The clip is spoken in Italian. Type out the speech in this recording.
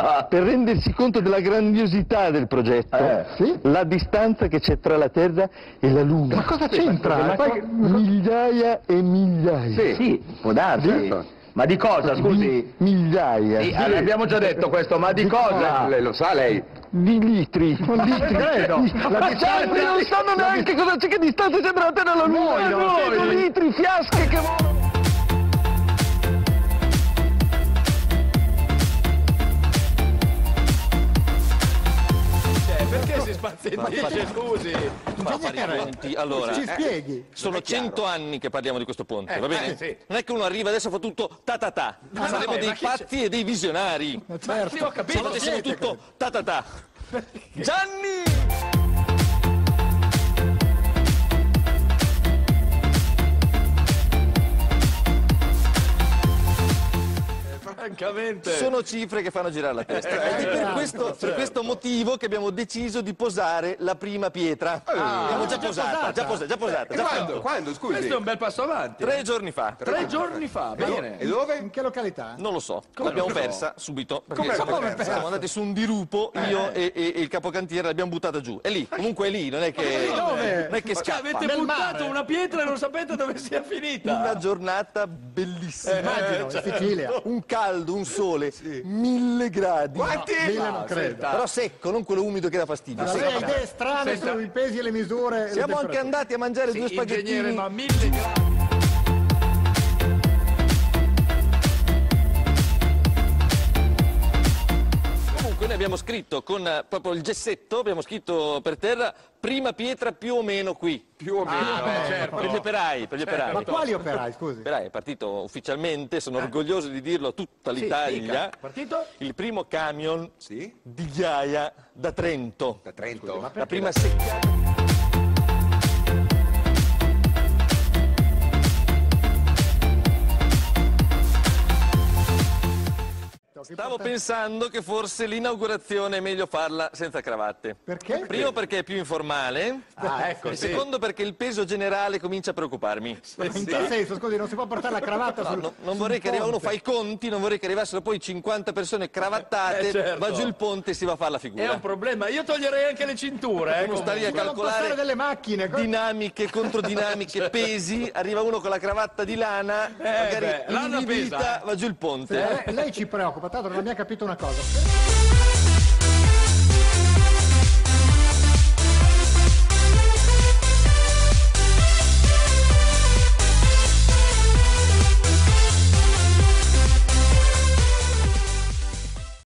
cosa? Per rendersi conto della grandiosità del progetto, la distanza che c'è tra la Terra e la Luna. Ma cosa c'entra? Migliaia e migliaia. Sì, può darsi. Certo. Ma di cosa, scusi? Migliaia. Sì, abbiamo già detto questo, ma di cosa? Lei lo sa, lei? Di litri. credo. Ma certo, non sanno neanche cosa c'è, che distanza c'è tra la Terra e la Luna. Noi. Litri, fiasche che volano. Perché si spazientisce, scusi? Ma fare i conti, allora, Ci spieghi. sono 100 anni che parliamo di questo ponte, va bene? sì. Non è che uno arriva adesso e fa tutto ta-ta-ta, saremo dei pazzi e dei visionari. Certo. Ho capito. Oggi siamo tutto ta-ta-ta. Gianni! Francamente. Sono cifre che fanno girare la testa. Ed è per questo motivo che abbiamo deciso di posare la prima pietra. L'abbiamo già posata. Quando, scusi? Questo è un bel passo avanti. 3 giorni fa. 3 giorni fa, bene. E dove? In che località? Non lo so, l'abbiamo persa subito. Perché persa? siamo andati su un dirupo, io e il capocantiere l'abbiamo buttata giù. È lì, comunque è lì, non è che, Dove? non è che Cioè, scappa. avete Nel buttato mare. una pietra e non sapete dove sia finita. Una giornata bellissima. Immagino, in Sicilia. Un caldo, un sole, 1000 gradi. Quanti? Non credo. Però secco, non quello umido che dà fastidio. Allora, lei ha idee strane sui pesi e le misure. e le Siamo anche temperature. andati a mangiare 2 Ingegnere, spaghettini. ma 1000 gradi. Comunque noi abbiamo scritto con proprio il gessetto, abbiamo scritto per terra prima pietra più o meno qui. Più o meno. Certo. Per gli operai, per gli operai. Ma quali operai, scusi? Operai è partito ufficialmente, sono orgoglioso di dirlo a tutta l'Italia. dica. Partito? Il primo camion Sì? di ghiaia da Trento. Da Trento. La prima secchiata. Stavo pensando che forse l'inaugurazione è meglio farla senza cravatte. Perché? Primo perché è più informale, Ecco, e sì. secondo perché il peso generale comincia a preoccuparmi. In che senso? Scusi, non si può portare la cravatta sul... Non vorrei che uno fa i conti, non vorrei che arrivassero poi 50 persone cravattate, certo. va giù il ponte e si va a fare la È figura. un problema. Io toglierei anche le cinture. Uno sta lì a Non passare calcolare delle macchine. dinamiche, controdinamiche, pesi, arriva uno con la cravatta di lana, magari beh, lana inibita, pesa, va giù il ponte. Lei ci preoccupa, tanto non abbiamo capito una cosa.